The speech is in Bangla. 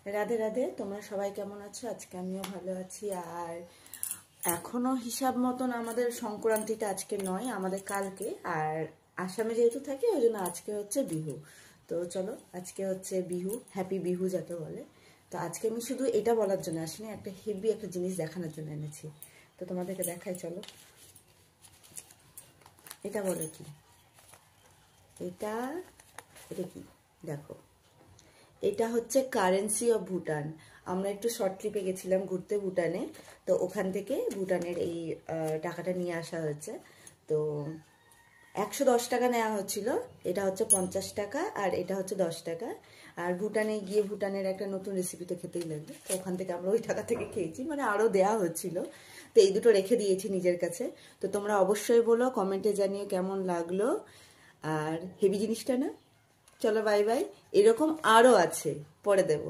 রাধে রাধে। তোমরা সবাই কেমন আছো? আজকে আমিও ভালো আছি। আর এখনো হিসাব মতন আমাদের সংক্রান্তিটা আজকে নয়, আমাদের কালকে। আর আসামে যেহেতু থাকি ওই জন্য আজকে হচ্ছে বিহু। তো চলো, আজকে হচ্ছে বিহু, হ্যাপি বিহু যাকে বলে। তো আজকে আমি শুধু এটা বলার জন্য আসিনি, একটা হেভি একটা জিনিস দেখানোর জন্য এনেছি। তো তোমাদেরকে দেখাই, চলো। এটা বলে কি? এটা এটা কি দেখো, এটা হচ্ছে কারেন্সি অফ ভুটান। আমরা একটু শর্ট ট্রিপে গেছিলাম ঘুরতে ভুটানে, তো ওখান থেকে ভুটানের এই টাকাটা নিয়ে আসা হয়েছে। তো 110 টাকা নেওয়া হচ্ছিল, এটা হচ্ছে 50 টাকা, আর এটা হচ্ছে 10 টাকা। আর ভুটানে গিয়ে ভুটানের একটা নতুন রেসিপি তো খেতেই লাগবে, তো ওখান থেকে আমরা ওই টাকা থেকে খেয়েছি, মানে আরও দেওয়া হচ্ছিল। তো এই দুটো রেখে দিয়েছি নিজের কাছে। তো তোমরা অবশ্যই বলো, কমেন্টে জানিয়ে কেমন লাগলো। আর হেভি জিনিসটা না? চলো বাই বাই। এরকম আরও আছে, পরে দেবো।